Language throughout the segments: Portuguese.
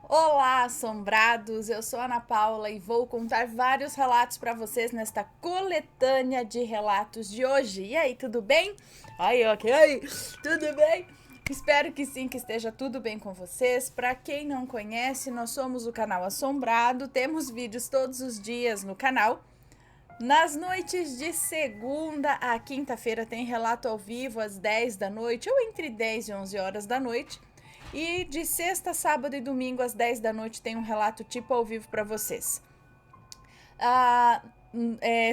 Olá, assombrados! Eu sou Ana Paula e vou contar vários relatos para vocês nesta coletânea de relatos de hoje. E aí, tudo bem? Aí, ok? Tudo bem? Espero que sim, que esteja tudo bem com vocês. Para quem não conhece, nós somos o canal Assombrado. Temos vídeos todos os dias no canal. Nas noites de segunda a quinta-feira tem relato ao vivo às 10 da noite ou entre 10 e 11 horas da noite. E de sexta, sábado e domingo às 10 da noite tem um relato tipo ao vivo para vocês.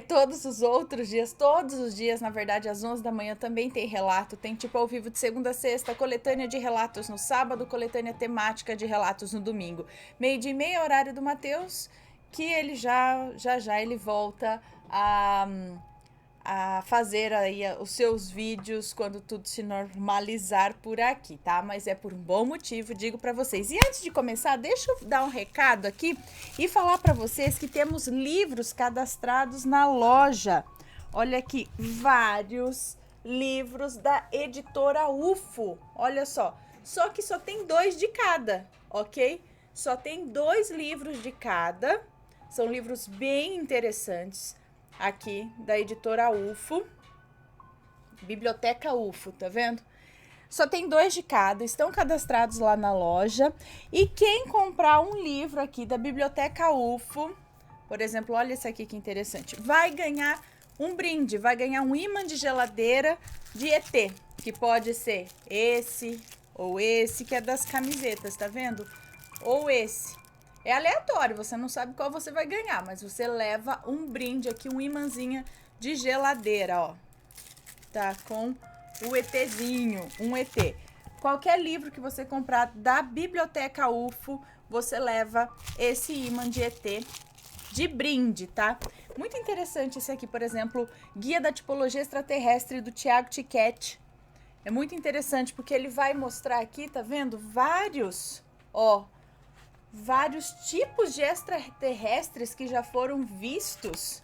Todos os dias, na verdade, às 11 da manhã também tem relato. Tem tipo ao vivo de segunda a sexta, coletânea de relatos no sábado, coletânea temática de relatos no domingo. 12h30, horário do Matheus, que ele já ele volta a fazer aí os seus vídeos quando tudo se normalizar por aqui, tá? Mas é por um bom motivo, digo para vocês. E antes de começar, deixa eu dar um recado aqui e falar para vocês que temos livros cadastrados na loja. Olha aqui, vários livros da editora UFO. Olha só que só tem 2 de cada, ok? Só tem 2 livros de cada. São livros bem interessantes aqui da editora UFO, Biblioteca UFO, tá vendo? Só tem 2 de cada, estão cadastrados lá na loja. E quem comprar um livro aqui da Biblioteca UFO, por exemplo, olha esse aqui que interessante, vai ganhar um brinde, vai ganhar um imã de geladeira de ET, que pode ser esse ou esse, que é das camisetas, tá vendo? Ou esse. É aleatório, você não sabe qual você vai ganhar, mas você leva um brinde aqui, um imãzinho de geladeira, ó. Tá com o ETzinho, um ET. Qualquer livro que você comprar da Biblioteca UFO, você leva esse imã de ET de brinde, tá? Muito interessante esse aqui, por exemplo, Guia da Tipologia Extraterrestre do Tiago Tiquete. É muito interessante porque ele vai mostrar aqui, tá vendo? Vários tipos de extraterrestres que já foram vistos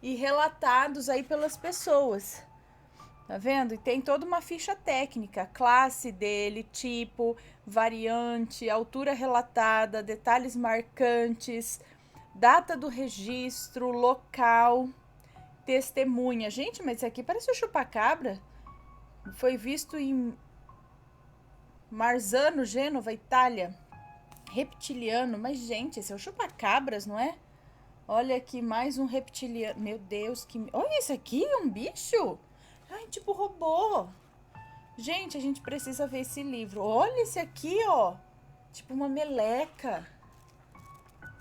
e relatados aí pelas pessoas. Tá vendo? E tem toda uma ficha técnica, classe dele, tipo, variante, altura relatada, detalhes marcantes, data do registro, local, testemunha. Gente, mas isso aqui parece o chupacabra. Foi visto em Marzano, Gênova, Itália. Reptiliano, mas gente, esse é o chupacabras, não é? Olha aqui, mais um reptiliano. Meu Deus, que... Olha, esse aqui é um bicho? Ai, tipo robô. Gente, a gente precisa ver esse livro. Olha esse aqui, ó. Tipo uma meleca.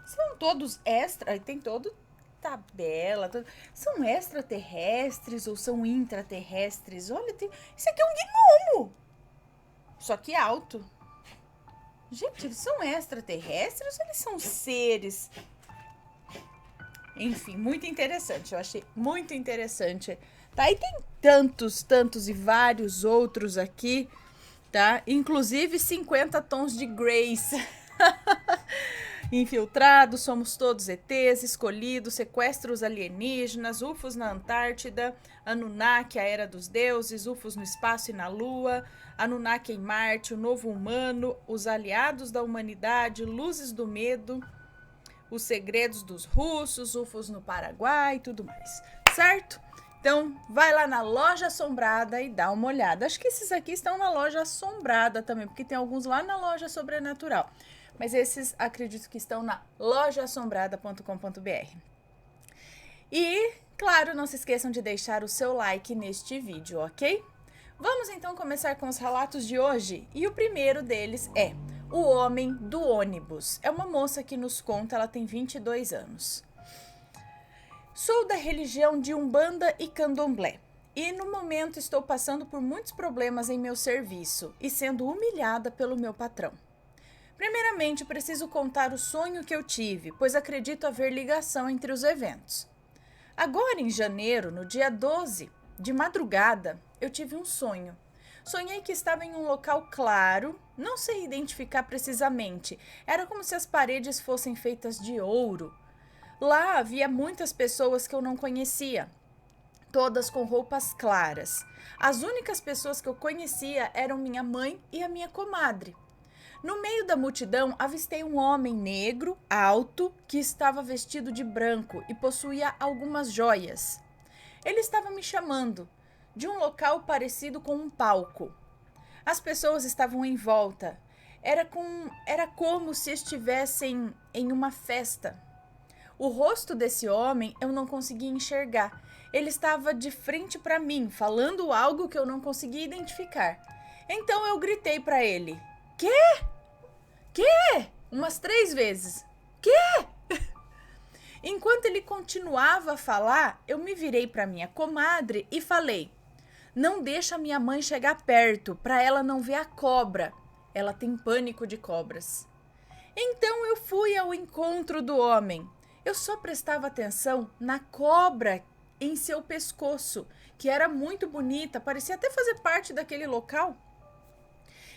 São todos extra... Tem todo tabela. Todo... São extraterrestres ou são intraterrestres? Olha, tem... Esse aqui é um gnomo. Só que alto. Gente, eles são extraterrestres ou eles são seres? Enfim, muito interessante. Eu achei muito interessante. Tá? E tem tantos e vários outros aqui, tá? Inclusive 50 tons de Grace. Infiltrados, somos todos ETs, escolhidos, sequestros alienígenas, UFOs na Antártida, Anunnaki, a Era dos Deuses, UFOs no espaço e na Lua, Anunnaki em Marte, o Novo Humano, os aliados da humanidade, Luzes do Medo, os segredos dos russos, UFOs no Paraguai e tudo mais, certo? Então, vai lá na Loja Assombrada e dá uma olhada. Acho que esses aqui estão na Loja Assombrada também, porque tem alguns lá na Loja Sobrenatural. Mas esses acredito que estão na lojaassombrada.com.br. E, claro, não se esqueçam de deixar o seu like neste vídeo, ok? Vamos então começar com os relatos de hoje. E o primeiro deles é O Homem do Ônibus. É uma moça que nos conta, ela tem 22 anos. Sou da religião de Umbanda e Candomblé. E no momento estou passando por muitos problemas em meu serviço e sendo humilhada pelo meu patrão. Primeiramente, preciso contar o sonho que eu tive, pois acredito haver ligação entre os eventos. Agora, em janeiro, no dia 12, de madrugada, eu tive um sonho. Sonhei que estava em um local claro, não sei identificar precisamente, era como se as paredes fossem feitas de ouro. Lá havia muitas pessoas que eu não conhecia, todas com roupas claras. As únicas pessoas que eu conhecia eram minha mãe e a minha comadre. No meio da multidão, avistei um homem negro, alto, que estava vestido de branco e possuía algumas joias. Ele estava me chamando de um local parecido com um palco. As pessoas estavam em volta. Era como se estivessem em uma festa. O rosto desse homem eu não conseguia enxergar. Ele estava de frente para mim, falando algo que eu não conseguia identificar. Então eu gritei para ele: "Quê? Quê?" Umas 3 vezes. "Quê?" Enquanto ele continuava a falar, eu me virei para minha comadre e falei: "Não deixa minha mãe chegar perto, para ela não ver a cobra. Ela tem pânico de cobras." Então eu fui ao encontro do homem. Eu só prestava atenção na cobra em seu pescoço, que era muito bonita, parecia até fazer parte daquele local.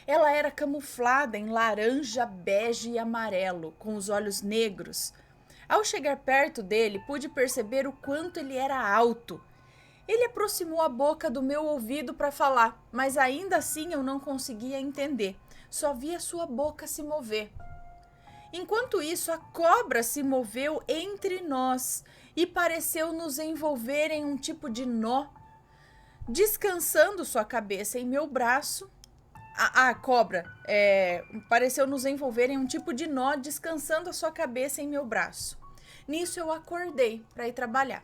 Ela era camuflada em laranja, bege e amarelo, com os olhos negros. Ao chegar perto dele, pude perceber o quanto ele era alto. Ele aproximou a boca do meu ouvido para falar, mas ainda assim eu não conseguia entender. Só via sua boca se mover. Enquanto isso, a cobra se moveu entre nós e pareceu nos envolver em um tipo de nó, descansando sua cabeça em meu braço. A cobra pareceu nos envolver em um tipo de nó, descansando a sua cabeça em meu braço. Nisso eu acordei para ir trabalhar.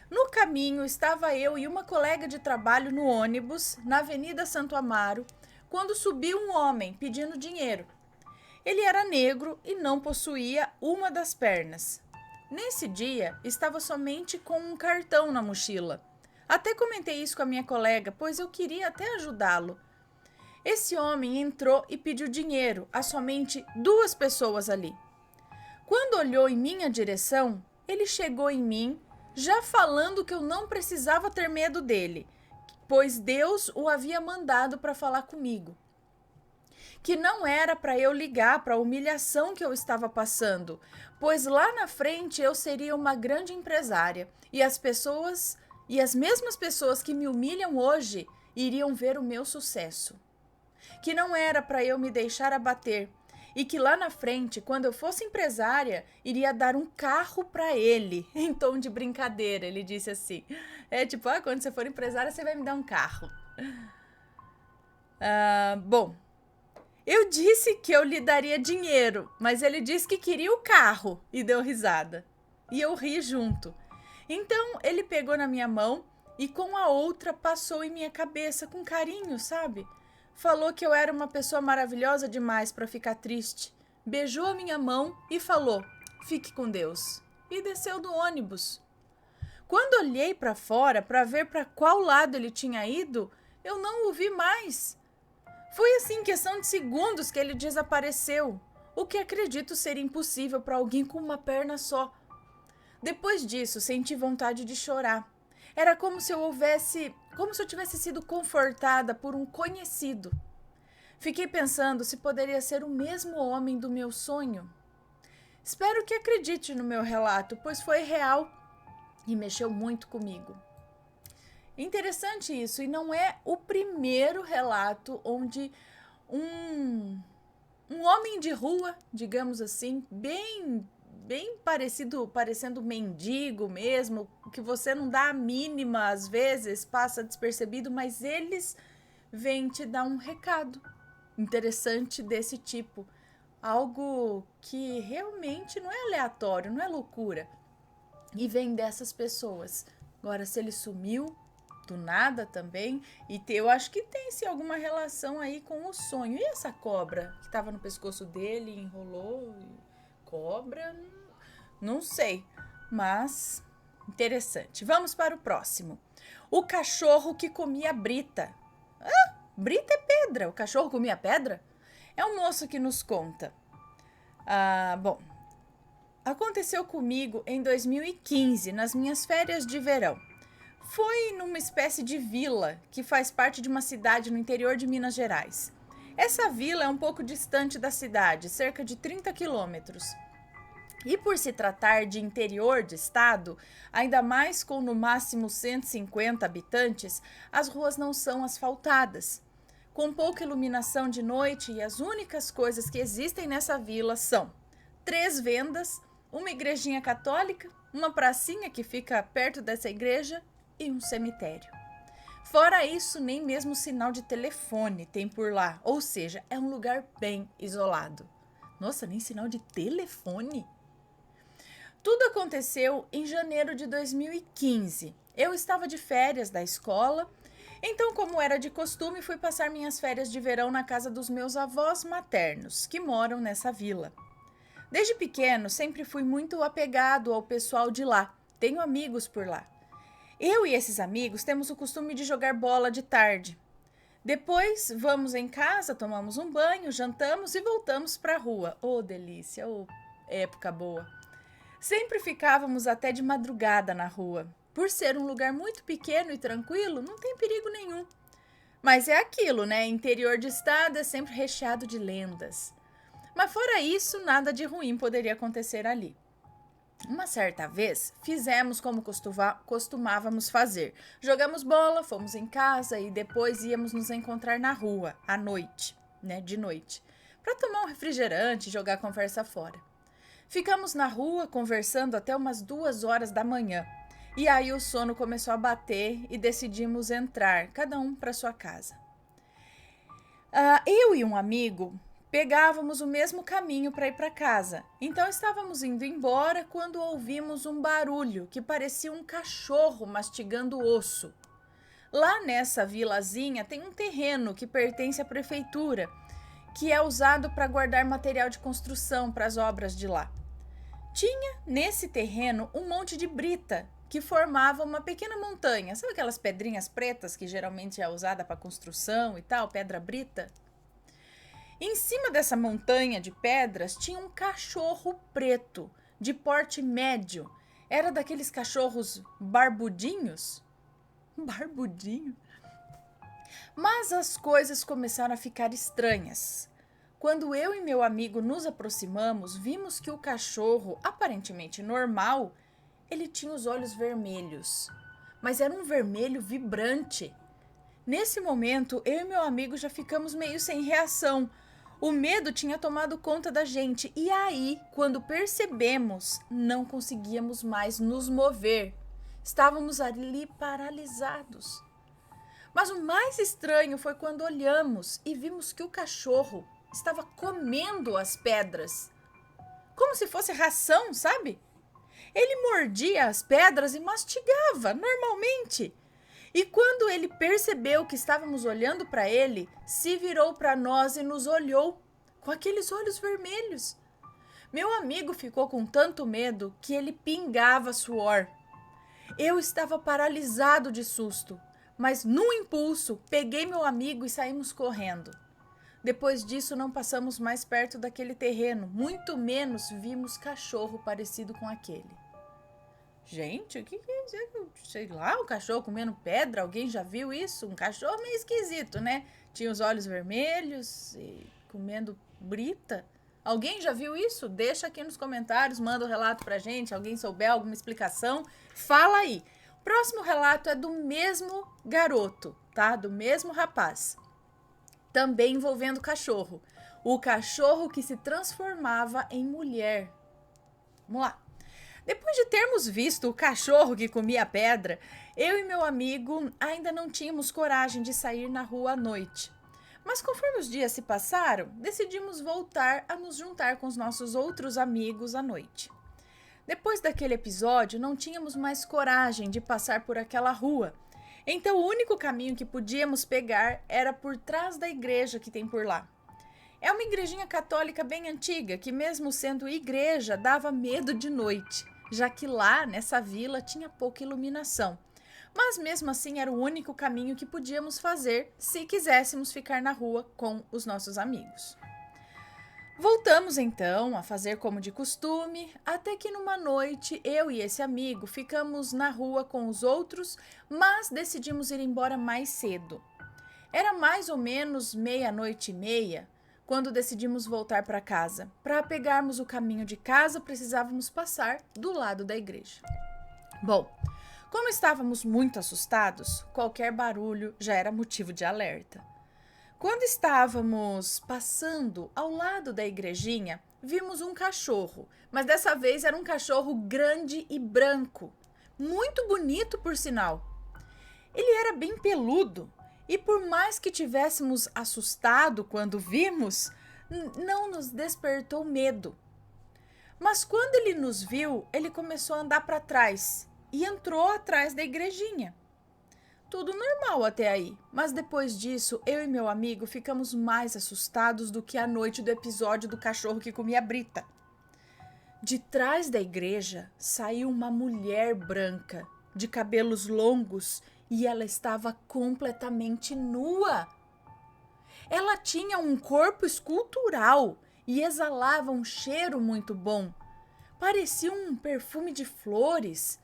No caminho estava eu e uma colega de trabalho no ônibus, na Avenida Santo Amaro, quando subiu um homem pedindo dinheiro. Ele era negro e não possuía uma das pernas. Nesse dia, estava somente com um cartão na mochila. Até comentei isso com a minha colega, pois eu queria até ajudá-lo. Esse homem entrou e pediu dinheiro a somente 2 pessoas ali. Quando olhou em minha direção, ele chegou em mim, já falando que eu não precisava ter medo dele, pois Deus o havia mandado para falar comigo. Que não era para eu ligar para a humilhação que eu estava passando, pois lá na frente eu seria uma grande empresária e as mesmas pessoas que me humilham hoje iriam ver o meu sucesso. Que não era para eu me deixar abater e que lá na frente, quando eu fosse empresária, iria dar um carro para ele. Em tom de brincadeira, ele disse assim: quando você for empresária, você vai me dar um carro. Bom, eu disse que eu lhe daria dinheiro, mas ele disse que queria o carro e deu risada. E eu ri junto. Então ele pegou na minha mão e com a outra passou em minha cabeça com carinho, sabe? Falou que eu era uma pessoa maravilhosa demais para ficar triste. Beijou a minha mão e falou: "Fique com Deus." E desceu do ônibus. Quando olhei para fora para ver para qual lado ele tinha ido, eu não o vi mais. Foi assim, questão de segundos, que ele desapareceu, o que acredito ser impossível para alguém com uma perna só. Depois disso, senti vontade de chorar. Era como se eu tivesse sido confortada por um conhecido. Fiquei pensando se poderia ser o mesmo homem do meu sonho. Espero que acredite no meu relato, pois foi real e mexeu muito comigo. Interessante isso, e não é o primeiro relato onde um homem de rua, digamos assim, bem parecendo mendigo mesmo, que você não dá a mínima, às vezes passa despercebido, mas eles vêm te dar um recado interessante desse tipo. Algo que realmente não é aleatório, não é loucura. E vem dessas pessoas. Agora, se ele sumiu do nada também, e eu acho que tem sim alguma relação aí com o sonho. E essa cobra que estava no pescoço dele, enrolou, cobra, não sei, mas interessante. Vamos para o próximo. O cachorro que comia brita. Brita é pedra. O cachorro comia pedra? É um moço que nos conta. Bom, aconteceu comigo em 2015, nas minhas férias de verão. Foi numa espécie de vila que faz parte de uma cidade no interior de Minas Gerais. Essa vila é um pouco distante da cidade, cerca de 30 quilômetros. E por se tratar de interior de estado, ainda mais com no máximo 150 habitantes, as ruas não são asfaltadas. com pouca iluminação de noite, e as únicas coisas que existem nessa vila são 3 vendas, uma igrejinha católica, uma pracinha que fica perto dessa igreja e um cemitério. Fora isso, nem mesmo sinal de telefone tem por lá, ou seja, é um lugar bem isolado. Nossa, nem sinal de telefone? Tudo aconteceu em janeiro de 2015. Eu estava de férias da escola, então, como era de costume, fui passar minhas férias de verão na casa dos meus avós maternos, que moram nessa vila. Desde pequeno, sempre fui muito apegado ao pessoal de lá. Tenho amigos por lá. Eu e esses amigos temos o costume de jogar bola de tarde. Depois, vamos em casa, tomamos um banho, jantamos e voltamos para a rua. Oh, delícia, oh, época boa. Sempre ficávamos até de madrugada na rua. Por ser um lugar muito pequeno e tranquilo, não tem perigo nenhum. Mas é aquilo, né? Interior de estado é sempre recheado de lendas. Mas fora isso, nada de ruim poderia acontecer ali. Uma certa vez, fizemos como costumávamos fazer. Jogamos bola, fomos em casa e depois íamos nos encontrar na rua, à noite, né? De noite, para tomar um refrigerante e jogar a conversa fora. Ficamos na rua conversando até umas 2 horas da manhã. E aí o sono começou a bater e decidimos entrar, cada um para sua casa. Eu e um amigo pegávamos o mesmo caminho para ir para casa. Então estávamos indo embora quando ouvimos um barulho que parecia um cachorro mastigando osso. Lá nessa vilazinha tem um terreno que pertence à prefeitura, que é usado para guardar material de construção para as obras de lá. Tinha nesse terreno um monte de brita, que formava uma pequena montanha. Sabe aquelas pedrinhas pretas que geralmente é usada para construção e tal, pedra brita? Em cima dessa montanha de pedras tinha um cachorro preto, de porte médio. Era daqueles cachorros barbudinhos? Barbudinho? Mas as coisas começaram a ficar estranhas. Quando eu e meu amigo nos aproximamos, vimos que o cachorro, aparentemente normal, ele tinha os olhos vermelhos, mas era um vermelho vibrante. Nesse momento, eu e meu amigo já ficamos meio sem reação. O medo tinha tomado conta da gente e aí, quando percebemos, não conseguíamos mais nos mover. Estávamos ali paralisados. Mas o mais estranho foi quando olhamos e vimos que o cachorro estava comendo as pedras, como se fosse ração, sabe? Ele mordia as pedras e mastigava normalmente. E quando ele percebeu que estávamos olhando para ele, se virou para nós e nos olhou com aqueles olhos vermelhos. Meu amigo ficou com tanto medo que ele pingava suor. Eu estava paralisado de susto, mas num impulso peguei meu amigo e saímos correndo. Depois disso não passamos mais perto daquele terreno, muito menos vimos cachorro parecido com aquele. Gente, o que é isso? Sei lá, um cachorro comendo pedra, alguém já viu isso? Um cachorro meio esquisito, né? Tinha os olhos vermelhos e comendo brita. Alguém já viu isso? Deixa aqui nos comentários, manda o relato pra gente. Alguém souber alguma explicação, fala aí. O próximo relato é do mesmo garoto, tá? Do mesmo rapaz. Também envolvendo cachorro. O cachorro que se transformava em mulher. Vamos lá. Depois de termos visto o cachorro que comia pedra, eu e meu amigo ainda não tínhamos coragem de sair na rua à noite. Mas conforme os dias se passaram, decidimos voltar a nos juntar com os nossos outros amigos à noite. Depois daquele episódio, não tínhamos mais coragem de passar por aquela rua. Então o único caminho que podíamos pegar era por trás da igreja que tem por lá. É uma igrejinha católica bem antiga, que mesmo sendo igreja, dava medo de noite, já que lá, nessa vila, tinha pouca iluminação. Mas mesmo assim era o único caminho que podíamos fazer se quiséssemos ficar na rua com os nossos amigos. Voltamos então a fazer como de costume, até que numa noite eu e esse amigo ficamos na rua com os outros, mas decidimos ir embora mais cedo. Era mais ou menos 00:30, quando decidimos voltar para casa. Para pegarmos o caminho de casa, precisávamos passar do lado da igreja. Bom, como estávamos muito assustados, qualquer barulho já era motivo de alerta. Quando estávamos passando ao lado da igrejinha, vimos um cachorro, mas dessa vez era um cachorro grande e branco, muito bonito por sinal. Ele era bem peludo e por mais que tivéssemos assustado quando vimos, não nos despertou medo. Mas quando ele nos viu, ele começou a andar para trás e entrou atrás da igrejinha. Tudo normal até aí, mas depois disso, eu e meu amigo ficamos mais assustados do que a noite do episódio do cachorro que comia Brita. De trás da igreja saiu uma mulher branca, de cabelos longos, e ela estava completamente nua. Ela tinha um corpo escultural e exalava um cheiro muito bom. Parecia um perfume de flores.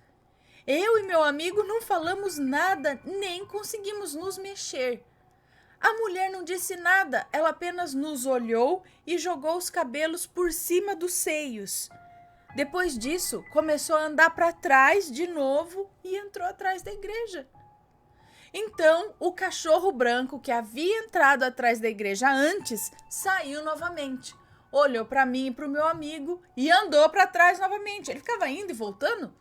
Eu e meu amigo não falamos nada, nem conseguimos nos mexer. A mulher não disse nada, ela apenas nos olhou e jogou os cabelos por cima dos seios. Depois disso, começou a andar para trás de novo e entrou atrás da igreja. Então, o cachorro branco que havia entrado atrás da igreja antes saiu novamente. Olhou para mim e para o meu amigo e andou para trás novamente. Ele ficava indo e voltando.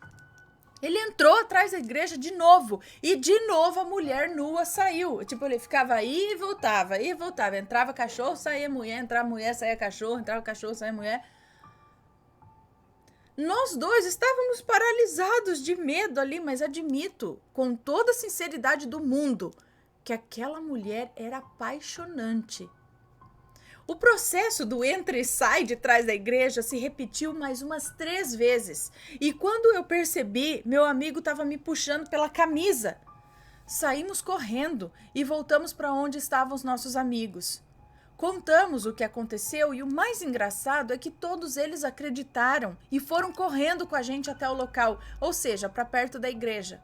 Ele entrou atrás da igreja de novo e de novo a mulher nua saiu. Tipo, ele ficava aí e voltava, aí e voltava. Entrava cachorro, saía mulher, entrava mulher, saía cachorro, entrava cachorro, saía mulher. Nós dois estávamos paralisados de medo ali, mas admito, com toda a sinceridade do mundo, que aquela mulher era apaixonante. O processo do entra e sai de trás da igreja se repetiu mais umas 3 vezes. E quando eu percebi, meu amigo estava me puxando pela camisa. Saímos correndo e voltamos para onde estavam os nossos amigos. Contamos o que aconteceu e o mais engraçado é que todos eles acreditaram e foram correndo com a gente até o local, ou seja, para perto da igreja.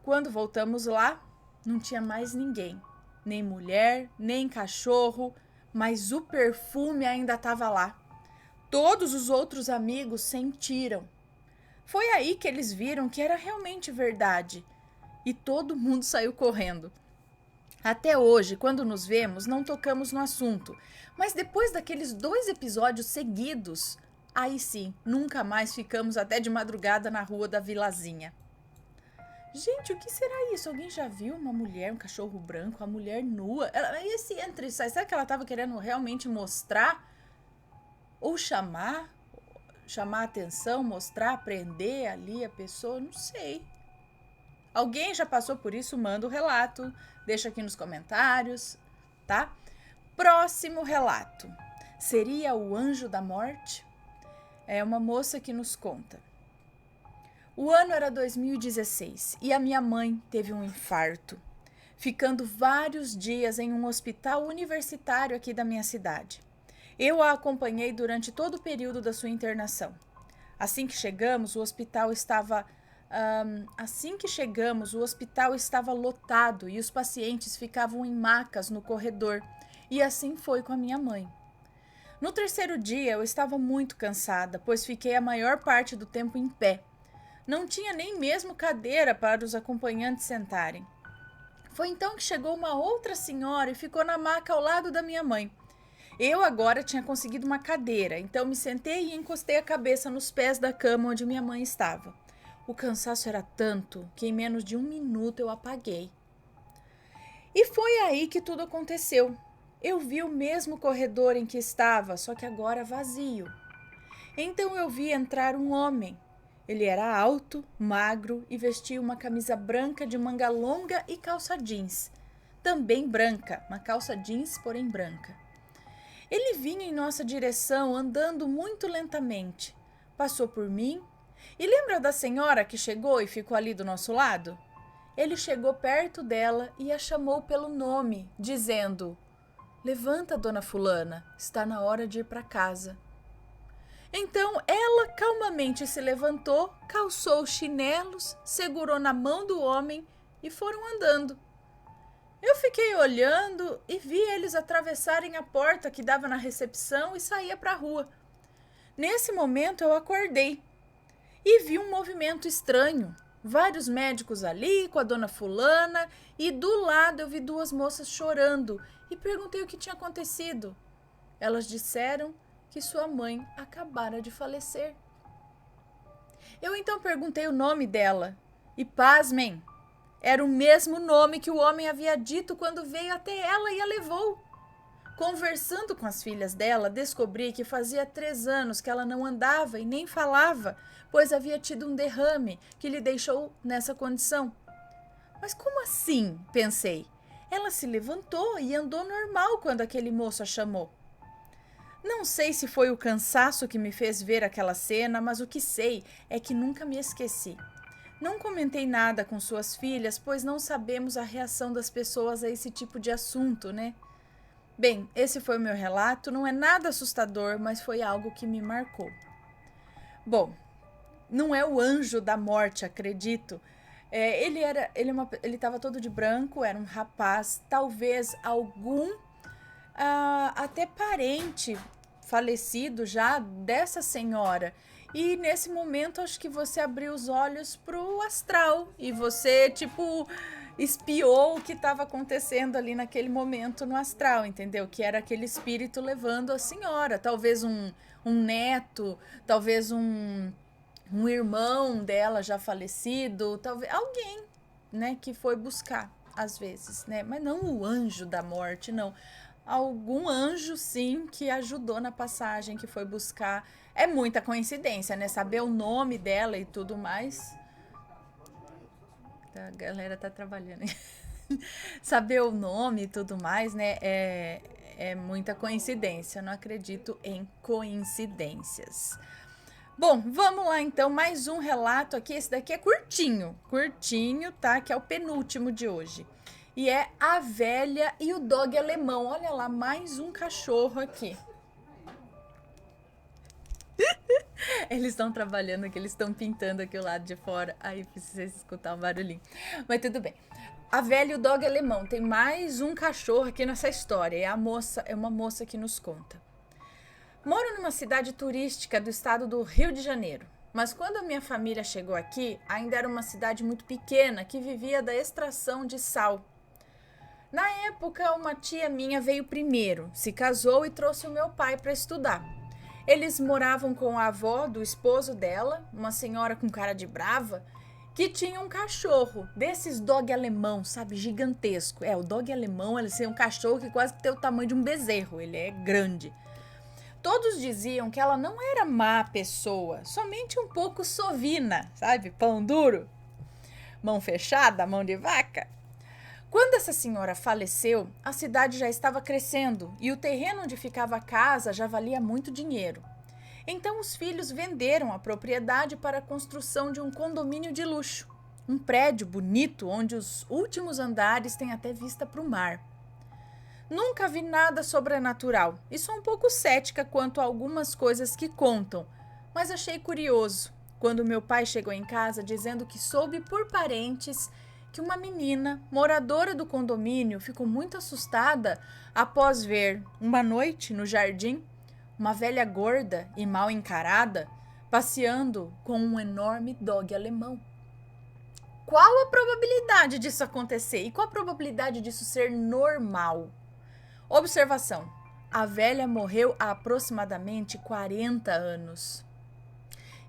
Quando voltamos lá, não tinha mais ninguém, nem mulher, nem cachorro, mas o perfume ainda estava lá. Todos os outros amigos sentiram. Foi aí que eles viram que era realmente verdade e todo mundo saiu correndo. Até hoje, quando nos vemos, não tocamos no assunto, mas depois daqueles 2 episódios seguidos, aí sim, nunca mais ficamos até de madrugada na rua da vilazinha. Gente, o que será isso? Alguém já viu uma mulher, um cachorro branco, uma mulher nua? E esse entra e sai, será que ela estava querendo realmente mostrar? Ou chamar a atenção, mostrar, prender ali a pessoa? Não sei. Alguém já passou por isso? Manda o relato, deixa aqui nos comentários, tá? Próximo relato. Seria o anjo da morte? É uma moça que nos conta. O ano era 2016 e a minha mãe teve um infarto, ficando vários dias em um hospital universitário aqui da minha cidade. Eu a acompanhei durante todo o período da sua internação. Assim que chegamos, o hospital estava lotado e os pacientes ficavam em macas no corredor, e assim foi com a minha mãe. No 3º dia, eu estava muito cansada, pois fiquei a maior parte do tempo em pé. Não tinha nem mesmo cadeira para os acompanhantes sentarem. Foi então que chegou uma outra senhora e ficou na maca ao lado da minha mãe. Eu agora tinha conseguido uma cadeira, então me sentei e encostei a cabeça nos pés da cama onde minha mãe estava. O cansaço era tanto que em menos de 1 minuto eu apaguei. E foi aí que tudo aconteceu. Eu vi o mesmo corredor em que estava, só que agora vazio. Então eu vi entrar um homem. Ele era alto, magro e vestia uma camisa branca de manga longa e calça jeans. Também branca, uma calça jeans, porém branca. Ele vinha em nossa direção andando muito lentamente. Passou por mim. E lembra da senhora que chegou e ficou ali do nosso lado? Ele chegou perto dela e a chamou pelo nome, dizendo: "Levanta, dona fulana, está na hora de ir para casa." Então ela calmamente se levantou, calçou os chinelos, segurou na mão do homem e foram andando. Eu fiquei olhando e vi eles atravessarem a porta que dava na recepção e saía para a rua. Nesse momento eu acordei e vi um movimento estranho. Vários médicos ali com a dona fulana e do lado eu vi duas moças chorando e perguntei o que tinha acontecido. Elas disseram que sua mãe acabara de falecer. Eu então perguntei o nome dela e, pasmem, era o mesmo nome que o homem havia dito quando veio até ela e a levou. Conversando com as filhas dela, descobri que fazia 3 anos que ela não andava e nem falava, pois havia tido um derrame que lhe deixou nessa condição. Mas como assim? Pensei. Ela se levantou e andou normal quando aquele moço a chamou. Não sei se foi o cansaço que me fez ver aquela cena, mas o que sei é que nunca me esqueci. Não comentei nada com suas filhas, pois não sabemos a reação das pessoas a esse tipo de assunto, né? Bem, esse foi o meu relato, não é nada assustador, mas foi algo que me marcou. Bom, não é o anjo da morte, acredito. Ele estava todo de branco, era um rapaz, talvez algum até parente falecido já dessa senhora. E nesse momento acho que você abriu os olhos pro astral e você, tipo, espiou o que estava acontecendo ali naquele momento no astral, entendeu? Que era aquele espírito levando a senhora, talvez um neto, talvez um irmão dela já falecido, talvez alguém, né, que foi buscar às vezes, né? Mas não o anjo da morte, não. Algum anjo, sim, que ajudou na passagem, que foi buscar. É muita coincidência, né? Saber o nome dela e tudo mais. A galera tá trabalhando. Saber o nome e tudo mais, né? É muita coincidência. Não acredito em coincidências. Bom, vamos lá então, mais um relato aqui. Esse daqui é curtinho, tá? Que é o penúltimo de hoje. E é A Velha e o Dog Alemão. Olha lá, mais um cachorro aqui. Eles estão trabalhando aqui, eles estão pintando aqui o lado de fora. Aí precisa escutar um barulhinho. Mas tudo bem. A Velha e o Dog Alemão. Tem mais um cachorro aqui nessa história. É uma moça que nos conta. Moro numa cidade turística do estado do Rio de Janeiro. Mas quando a minha família chegou aqui, ainda era uma cidade muito pequena que vivia da extração de sal. Na época, uma tia minha veio primeiro, se casou e trouxe o meu pai para estudar. Eles moravam com a avó do esposo dela, uma senhora com cara de brava, que tinha um cachorro, desses dog alemão, sabe, gigantesco. O dog alemão, ele é um cachorro que quase tem o tamanho de um bezerro, ele é grande. Todos diziam que ela não era má pessoa, somente um pouco sovina, sabe, pão duro, mão fechada, mão de vaca. Quando essa senhora faleceu, a cidade já estava crescendo e o terreno onde ficava a casa já valia muito dinheiro. Então os filhos venderam a propriedade para a construção de um condomínio de luxo, um prédio bonito onde os últimos andares têm até vista para o mar. Nunca vi nada sobrenatural e sou um pouco cética quanto a algumas coisas que contam, mas achei curioso quando meu pai chegou em casa dizendo que soube por parentes que uma menina, moradora do condomínio, ficou muito assustada após ver, uma noite no jardim, uma velha gorda e mal encarada passeando com um enorme dog alemão. Qual a probabilidade disso acontecer? E qual a probabilidade disso ser normal? Observação: a velha morreu há aproximadamente 40 anos.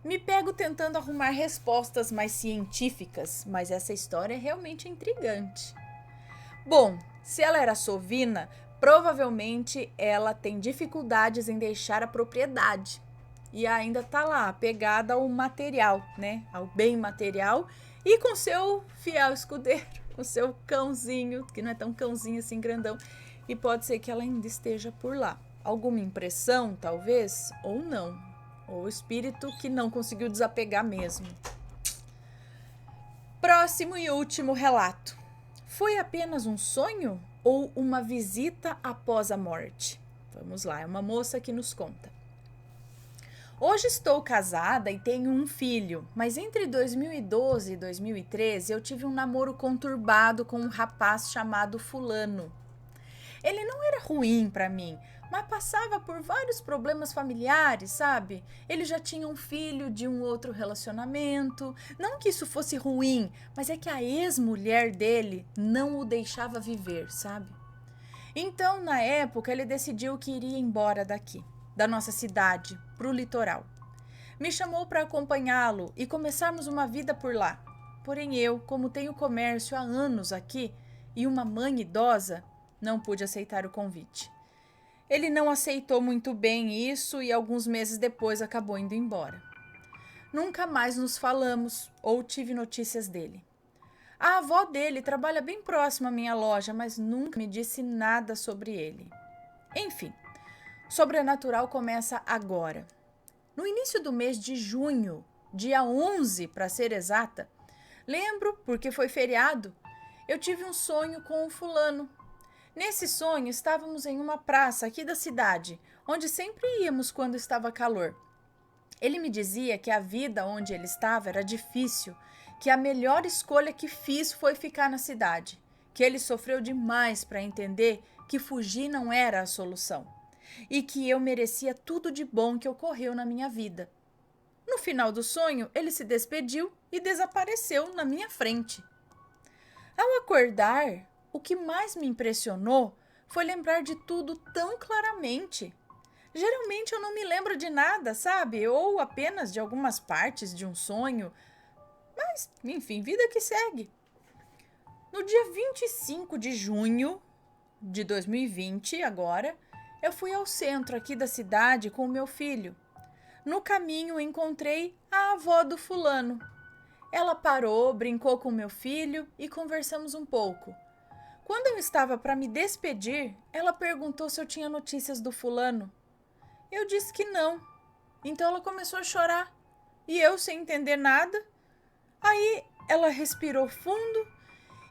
Me pego tentando arrumar respostas mais científicas, mas essa história é realmente intrigante. Bom, se ela era sovina, provavelmente ela tem dificuldades em deixar a propriedade. E ainda tá lá, apegada ao material, né? Ao bem material e com seu fiel escudeiro, com seu cãozinho, que não é tão cãozinho assim grandão. E pode ser que ela ainda esteja por lá. Alguma impressão, talvez, ou não. Ou espírito que não conseguiu desapegar mesmo. Próximo e último relato. Foi apenas um sonho ou uma visita após a morte? Vamos lá, é uma moça que nos conta. Hoje estou casada e tenho um filho, mas entre 2012 e 2013 eu tive um namoro conturbado com um rapaz chamado Fulano. Ele não era ruim para mim, mas passava por vários problemas familiares, sabe? Ele já tinha um filho de um outro relacionamento. Não que isso fosse ruim, mas é que a ex-mulher dele não o deixava viver, sabe? Então, na época, ele decidiu que iria embora daqui, da nossa cidade, para o litoral. Me chamou para acompanhá-lo e começarmos uma vida por lá. Porém, eu, como tenho comércio há anos aqui e uma mãe idosa, não pude aceitar o convite. Ele não aceitou muito bem isso e alguns meses depois acabou indo embora. Nunca mais nos falamos ou tive notícias dele. A avó dele trabalha bem próximo à minha loja, mas nunca me disse nada sobre ele. Enfim, Sobrenatural começa agora. No início do mês de junho, dia 11 para ser exata, lembro porque foi feriado, eu tive um sonho com um fulano. Nesse sonho, estávamos em uma praça aqui da cidade, onde sempre íamos quando estava calor. Ele me dizia que a vida onde ele estava era difícil, que a melhor escolha que fiz foi ficar na cidade, que ele sofreu demais para entender que fugir não era a solução e que eu merecia tudo de bom que ocorreu na minha vida. No final do sonho, ele se despediu e desapareceu na minha frente. Ao acordar, o que mais me impressionou foi lembrar de tudo tão claramente. Geralmente eu não me lembro de nada, sabe? Ou apenas de algumas partes de um sonho. Mas, enfim, vida que segue. No dia 25 de junho de 2020, agora, eu fui ao centro aqui da cidade com o meu filho. No caminho encontrei a avó do fulano. Ela parou, brincou com meu filho e conversamos um pouco. Quando eu estava para me despedir, ela perguntou se eu tinha notícias do fulano. Eu disse que não. Então ela começou a chorar. E eu, sem entender nada, aí ela respirou fundo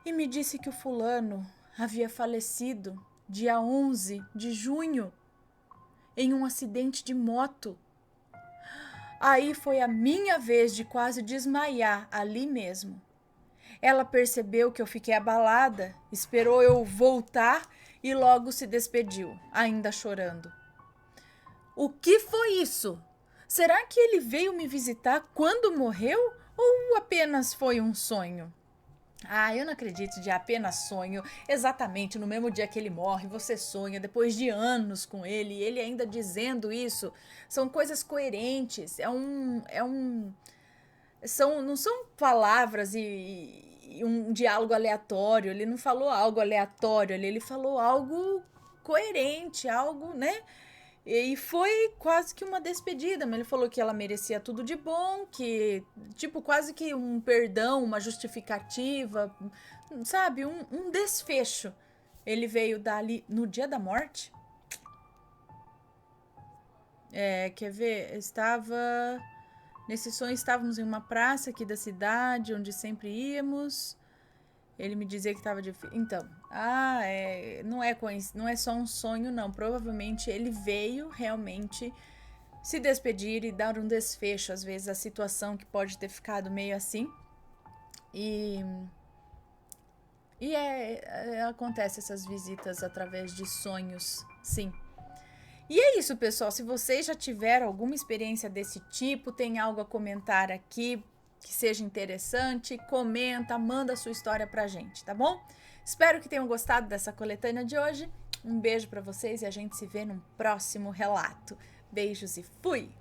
e me disse que o fulano havia falecido dia 11 de junho em um acidente de moto. Aí foi a minha vez de quase desmaiar ali mesmo. Ela percebeu que eu fiquei abalada, esperou eu voltar e logo se despediu, ainda chorando. O que foi isso? Será que ele veio me visitar quando morreu ou apenas foi um sonho? Eu não acredito de apenas sonho. Exatamente no mesmo dia que ele morre, você sonha depois de anos com ele, e ele ainda dizendo isso. São coisas coerentes. Não são palavras e um diálogo aleatório. Ele não falou algo aleatório, ele falou algo coerente, algo, né? E foi quase que uma despedida, mas ele falou que ela merecia tudo de bom, que, tipo, quase que um perdão, uma justificativa, sabe? Um desfecho. Ele veio dali no dia da morte. Quer ver? Nesse sonho estávamos em uma praça aqui da cidade, onde sempre íamos. Ele me dizia que estava difícil. Então, não é só um sonho, não. Provavelmente ele veio realmente se despedir e dar um desfecho, às vezes, a situação que pode ter ficado meio assim. Acontece essas visitas através de sonhos, sim. E é isso, pessoal. Se vocês já tiveram alguma experiência desse tipo, tem algo a comentar aqui que seja interessante, comenta, manda a sua história pra gente, tá bom? Espero que tenham gostado dessa coletânea de hoje. Um beijo pra vocês e a gente se vê num próximo relato. Beijos e fui!